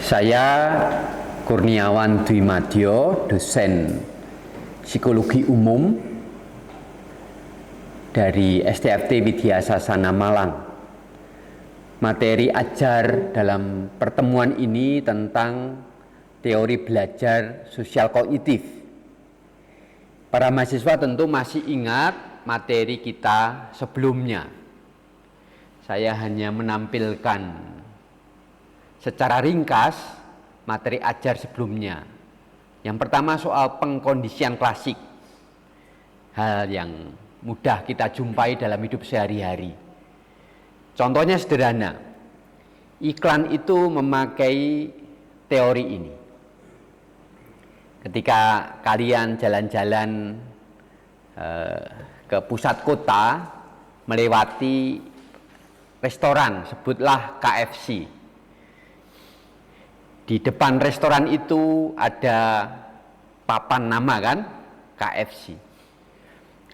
Saya Kurniawan Dwi Madyo, dosen Psikologi Umum dari STFT Widya Sasana Malang. Materi ajar dalam pertemuan ini tentang teori belajar sosial kognitif. Para mahasiswa tentu masih ingat materi kita sebelumnya. Saya hanya menampilkan secara ringkas materi ajar sebelumnya. Yang pertama soal pengkondisian klasik, hal yang mudah kita jumpai dalam hidup sehari-hari. Contohnya sederhana, iklan itu memakai teori ini. Ketika kalian jalan-jalan ke pusat kota, melewati restoran, sebutlah KFC. Di depan restoran itu ada papan nama kan, KFC.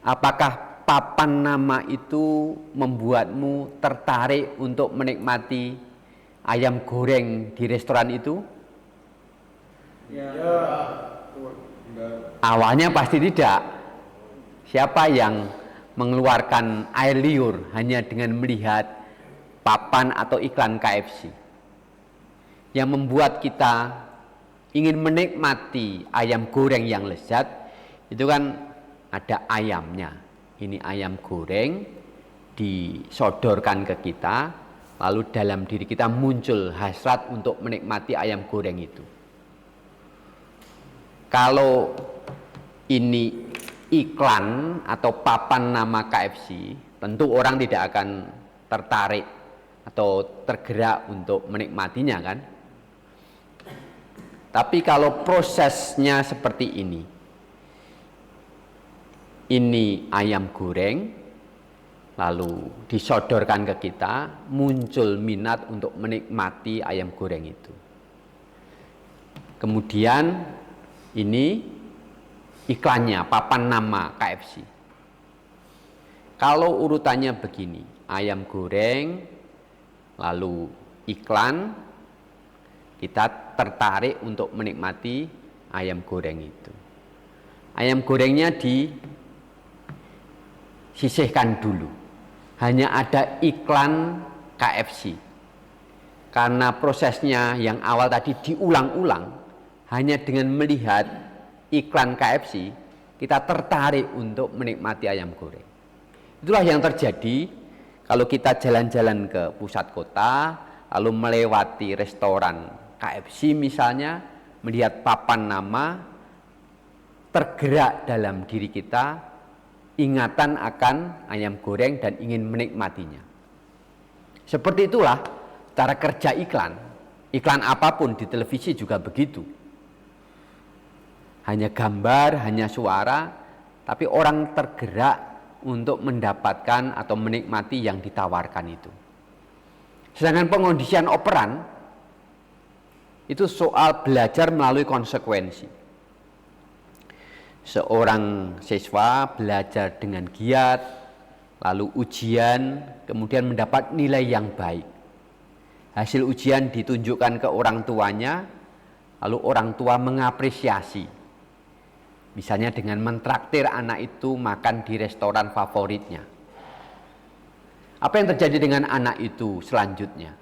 Apakah papan nama itu membuatmu tertarik untuk menikmati ayam goreng di restoran itu? Ya. Awalnya pasti tidak. Siapa yang mengeluarkan air liur hanya dengan melihat papan atau iklan KFC? Yang membuat kita ingin menikmati ayam goreng yang lezat, itu kan ada ayamnya. Ini ayam goreng disodorkan ke kita, lalu dalam diri kita muncul hasrat untuk menikmati ayam goreng itu. Kalau ini iklan atau papan nama KFC, tentu orang tidak akan tertarik atau tergerak untuk menikmatinya kan. Tapi kalau prosesnya seperti ini ayam goreng, lalu disodorkan ke kita, muncul minat untuk menikmati ayam goreng itu. Kemudian ini iklannya, papan nama KFC. Kalau urutannya begini, ayam goreng, lalu iklan, kita tertarik untuk menikmati ayam goreng itu. Ayam gorengnya disisihkan dulu. Hanya ada iklan KFC. Karena prosesnya yang awal tadi diulang-ulang, hanya dengan melihat iklan KFC, kita tertarik untuk menikmati ayam goreng. Itulah yang terjadi kalau kita jalan-jalan ke pusat kota, lalu melewati restoran KFC misalnya, melihat papan nama, tergerak dalam diri kita ingatan akan ayam goreng dan ingin menikmatinya. Seperti itulah cara kerja iklan. Iklan apapun di televisi juga begitu. Hanya gambar, hanya suara, tapi orang tergerak untuk mendapatkan atau menikmati yang ditawarkan itu. Sedangkan pengkondisian operan itu soal belajar melalui konsekuensi. Seorang siswa belajar dengan giat, lalu ujian, kemudian mendapat nilai yang baik. Hasil ujian ditunjukkan ke orang tuanya, lalu orang tua mengapresiasi. Misalnya dengan mentraktir anak itu makan di restoran favoritnya. Apa yang terjadi dengan anak itu selanjutnya?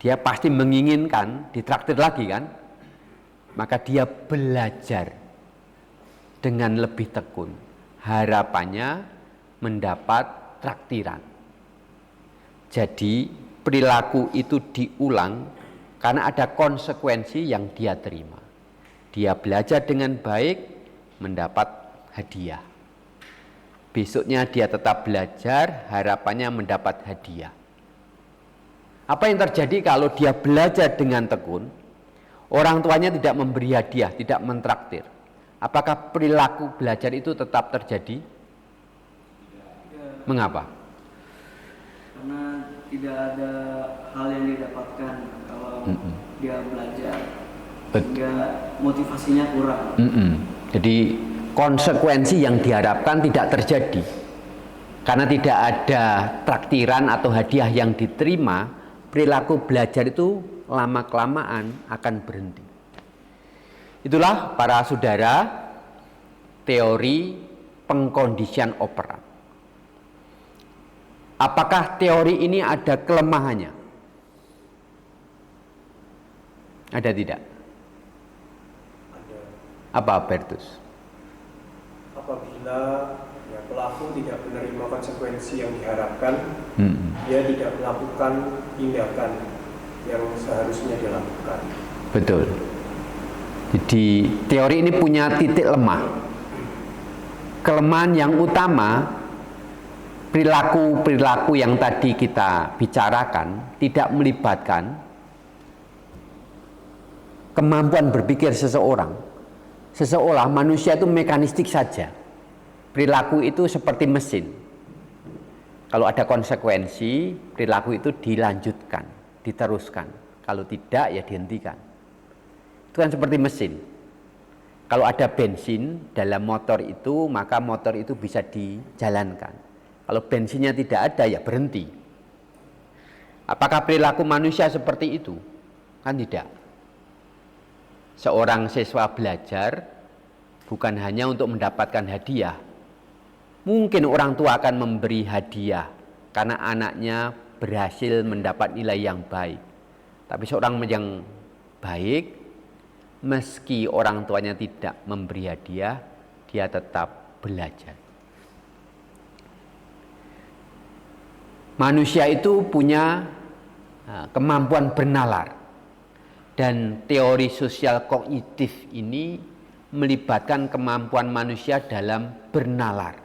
Dia pasti menginginkan ditraktir lagi kan? Maka dia belajar dengan lebih tekun. Harapannya mendapat traktiran. Jadi perilaku itu diulang karena ada konsekuensi yang dia terima. Dia belajar dengan baik, mendapat hadiah. Besoknya dia tetap belajar, harapannya mendapat hadiah. Apa yang terjadi kalau dia belajar dengan tekun? Orang tuanya tidak memberi hadiah, tidak mentraktir. Apakah perilaku belajar itu tetap terjadi? Mengapa? Karena tidak ada hal yang didapatkan kalau dia belajar, sehingga motivasinya kurang. Jadi konsekuensi yang diharapkan tidak terjadi. Karena tidak ada traktiran atau hadiah yang diterima, perilaku belajar itu lama-kelamaan akan berhenti. Itulah para saudara teori pengkondisian operan. Apakah teori ini ada kelemahannya? Ada tidak? Ada. Apa Bertus? Apabila pelaku tidak menerima konsekuensi yang diharapkan, dia tidak melakukan tindakan yang seharusnya dilakukan. Betul. Jadi teori ini punya titik lemah. Kelemahan yang utama, perilaku-perilaku yang tadi kita bicarakan tidak melibatkan kemampuan berpikir seseorang. Seseolah manusia itu mekanistik saja. Perilaku itu seperti mesin. Kalau ada konsekuensi, perilaku itu dilanjutkan, diteruskan. Kalau tidak, ya dihentikan. Itu kan seperti mesin. Kalau ada bensin dalam motor itu, maka motor itu bisa dijalankan. Kalau bensinnya tidak ada, ya berhenti. Apakah perilaku manusia seperti itu? Kan tidak. Seorang siswa belajar bukan hanya untuk mendapatkan hadiah. Mungkin orang tua akan memberi hadiah karena anaknya berhasil mendapat nilai yang baik. Tapi seorang yang baik, meski orang tuanya tidak memberi hadiah, dia tetap belajar. Manusia itu punya kemampuan bernalar. Dan teori sosial kognitif ini melibatkan kemampuan manusia dalam bernalar.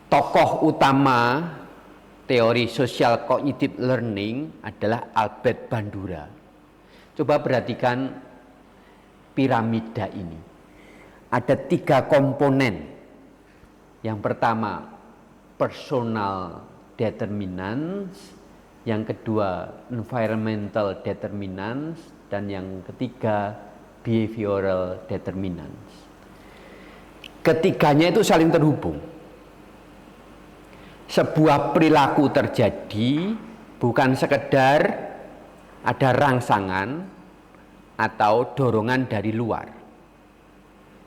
Tokoh utama teori sosial cognitive learning adalah Albert Bandura. Coba perhatikan piramida ini. Ada 3 komponen. Yang pertama, personal determinants. Yang kedua, environmental determinants. Dan yang ketiga, behavioral determinants. Ketiganya itu saling terhubung. Sebuah perilaku terjadi bukan sekedar ada rangsangan atau dorongan dari luar.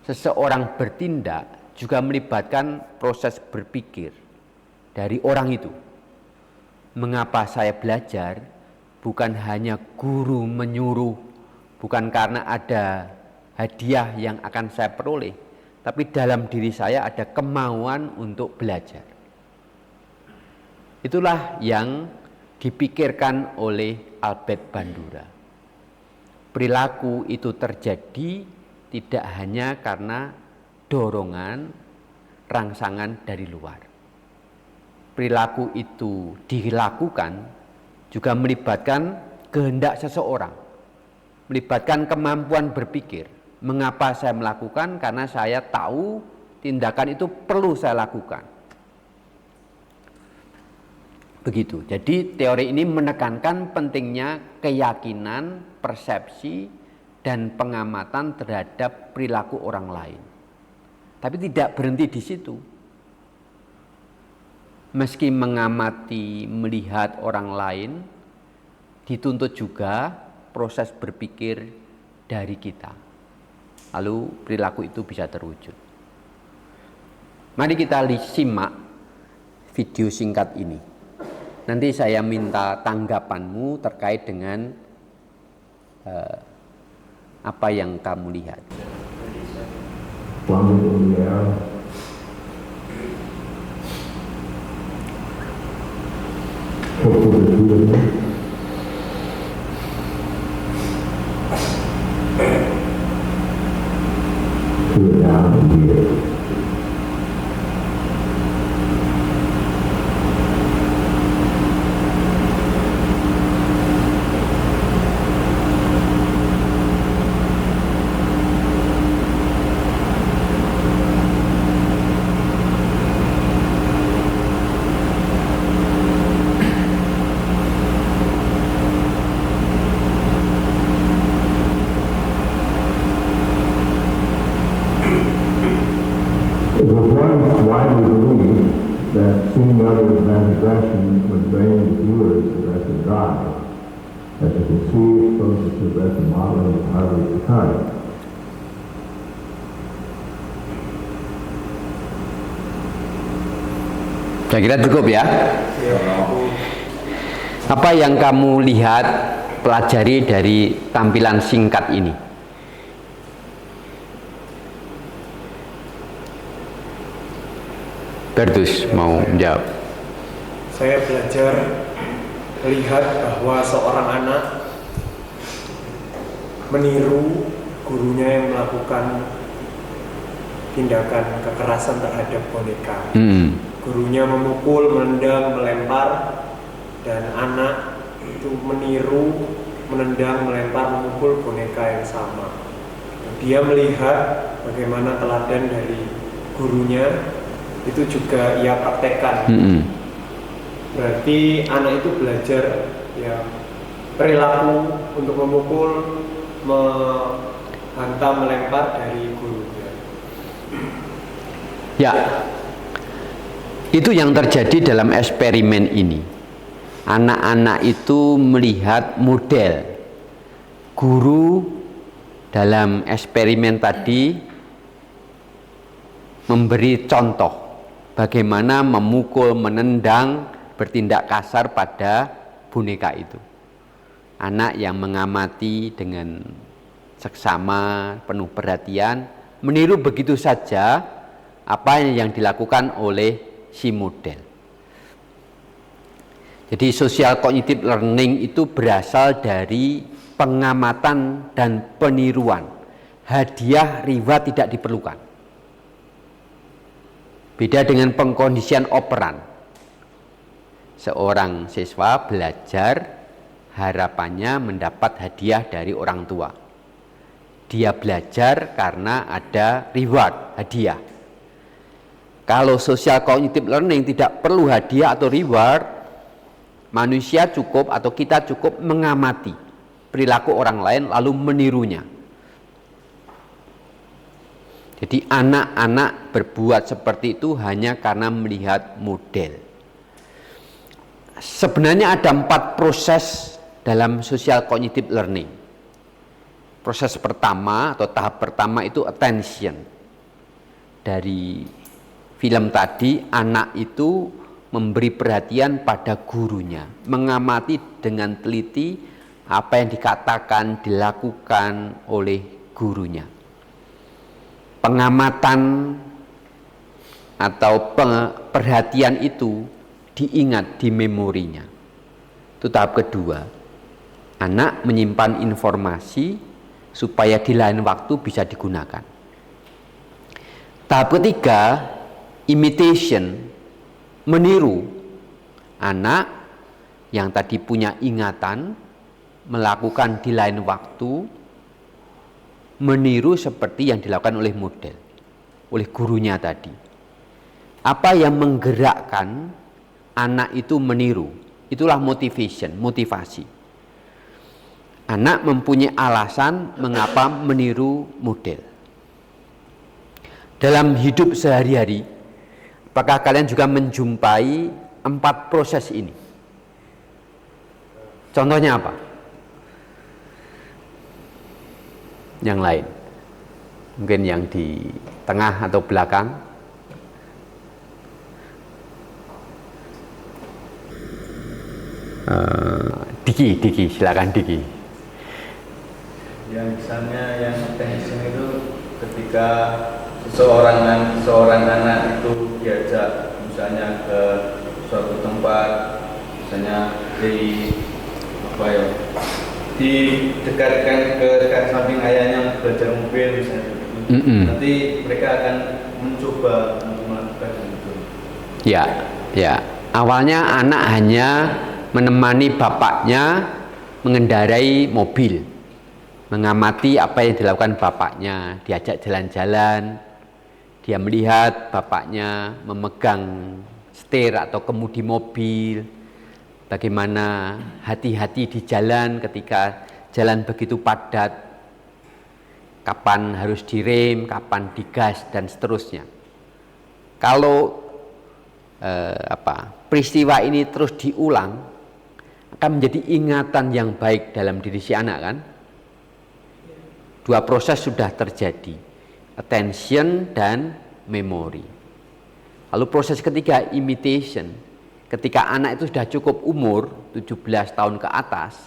Seseorang bertindak juga melibatkan proses berpikir dari orang itu. Mengapa saya belajar? Bukan hanya guru menyuruh, bukan karena ada hadiah yang akan saya peroleh, tapi dalam diri saya ada kemauan untuk belajar. Itulah yang dipikirkan oleh Albert Bandura. Perilaku itu terjadi tidak hanya karena dorongan, rangsangan dari luar. Perilaku itu dilakukan juga melibatkan kehendak seseorang, melibatkan kemampuan berpikir. Mengapa saya melakukan? Karena saya tahu tindakan itu perlu saya lakukan. Begitu. Jadi teori ini menekankan pentingnya keyakinan, persepsi, dan pengamatan terhadap perilaku orang lain. Tapi tidak berhenti di situ. Meski mengamati, melihat orang lain, dituntut juga proses berpikir dari kita. Lalu perilaku itu bisa terwujud. Mari kita simak video singkat ini. Nanti saya minta tanggapanmu terkait dengan apa yang kamu lihat. It was once widely believed that that seeing others' transgression would bring the viewers to rest and drive. As you can see, it poses to rest and modeling is hardly the time. Saya kira cukup ya. Apa yang kamu lihat, pelajari dari tampilan singkat ini? Bertus mau menjawab. Saya belajar melihat bahwa seorang anak meniru gurunya yang melakukan tindakan kekerasan terhadap boneka. Gurunya memukul, menendang, melempar, dan anak itu meniru, menendang, melempar, memukul boneka yang sama. Dia melihat bagaimana teladan dari gurunya itu juga ia praktekkan. Berarti anak itu belajar ya perilaku untuk memukul, menghantam, melempar dari gurunya. Ya, itu yang terjadi dalam eksperimen ini. Anak-anak itu melihat model guru dalam eksperimen tadi memberi contoh bagaimana memukul, menendang, bertindak kasar pada boneka itu. Anak yang mengamati dengan seksama, penuh perhatian, meniru begitu saja apa yang dilakukan oleh si model. Jadi social cognitive learning itu berasal dari pengamatan dan peniruan. Hadiah, reward tidak diperlukan. Beda dengan pengkondisian operan. Seorang siswa belajar, harapannya mendapat hadiah dari orang tua. Dia belajar karena ada reward, hadiah. Kalau social cognitive learning tidak perlu hadiah atau reward, manusia cukup atau kita cukup mengamati perilaku orang lain lalu menirunya. Jadi anak-anak berbuat seperti itu hanya karena melihat model. Sebenarnya ada 4 proses dalam social cognitive learning. Proses pertama atau tahap pertama itu attention. Dari film tadi, anak itu memberi perhatian pada gurunya, mengamati dengan teliti apa yang dikatakan, dilakukan oleh gurunya. Pengamatan atau perhatian itu diingat di memorinya. Itu tahap kedua. Anak menyimpan informasi supaya di lain waktu bisa digunakan. Tahap ketiga, imitation, meniru. Anak yang tadi punya ingatan melakukan di lain waktu, meniru seperti yang dilakukan oleh model, oleh gurunya tadi. Apa yang menggerakkan anak itu meniru? Itulah motivasi. Anak mempunyai alasan mengapa meniru model. Dalam hidup sehari-hari, apakah kalian juga menjumpai 4 proses ini? Contohnya apa? Yang lain, mungkin yang di tengah atau belakang. Diki, silakan Diki. Yang misalnya yang attention itu ketika seorang anak itu diajak misalnya ke suatu tempat, misalnya didekatkan ke samping ayahnya belajar mobil misalnya begitu. Nanti mereka akan mencoba untuk melakukan itu. Ya. Awalnya anak hanya menemani bapaknya mengendarai mobil, mengamati apa yang dilakukan bapaknya, diajak jalan-jalan. Dia melihat bapaknya memegang setir atau kemudi mobil, bagaimana hati-hati di jalan ketika jalan begitu padat, kapan harus direm, kapan digas, dan seterusnya. Kalau peristiwa ini terus diulang, akan menjadi ingatan yang baik dalam diri si anak kan. Dua proses sudah terjadi, attention dan memory. Lalu proses ketiga, imitation. Ketika anak itu sudah cukup umur 17 tahun ke atas,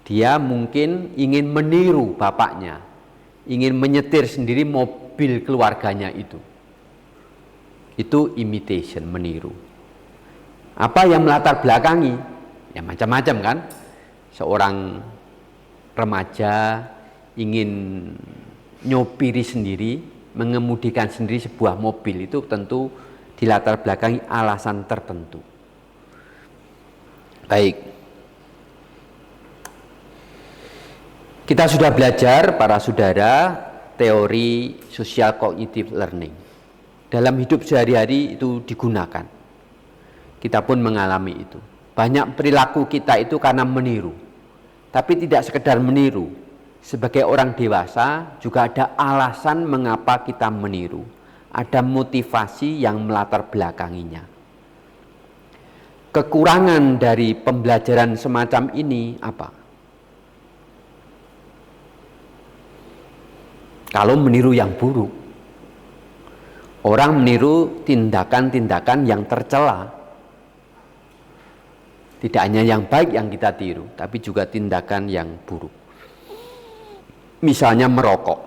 dia mungkin ingin meniru bapaknya, ingin menyetir sendiri mobil keluarganya itu. Itu imitation, meniru. Apa yang melatar belakangi? Ya macam-macam kan. Seorang remaja ingin nyopiri sendiri, mengemudikan sendiri sebuah mobil, itu tentu dilatar belakangi alasan tertentu. Baik. Kita sudah belajar para saudara teori social cognitive learning. Dalam hidup sehari-hari itu digunakan. Kita pun mengalami itu. Banyak perilaku kita itu karena meniru. Tapi tidak sekedar meniru. Sebagai orang dewasa juga ada alasan mengapa kita meniru. Ada motivasi yang melatar belakanginya. Kekurangan dari pembelajaran semacam ini apa? Kalau meniru yang buruk, orang meniru tindakan-tindakan yang tercela. Tidak hanya yang baik yang kita tiru, tapi juga tindakan yang buruk. Misalnya merokok.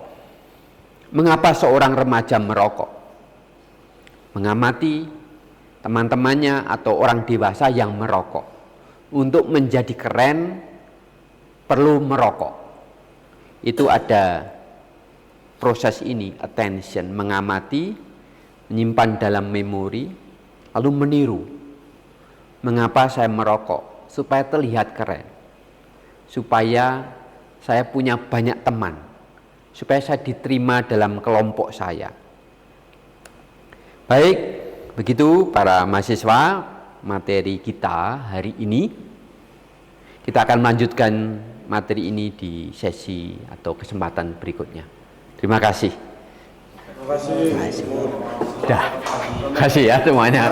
Mengapa seorang remaja merokok? Mengamati teman-temannya atau orang dewasa yang merokok. Untuk menjadi keren, perlu merokok. Itu ada proses ini, attention, mengamati, menyimpan dalam memori, lalu meniru. Mengapa saya merokok? Supaya terlihat keren. Supaya saya punya banyak teman, supaya saya diterima dalam kelompok saya. Baik, begitu para mahasiswa, materi kita hari ini. Kita akan melanjutkan materi ini di sesi atau kesempatan berikutnya. Terima kasih. Terima kasih. Terima kasih ya semuanya.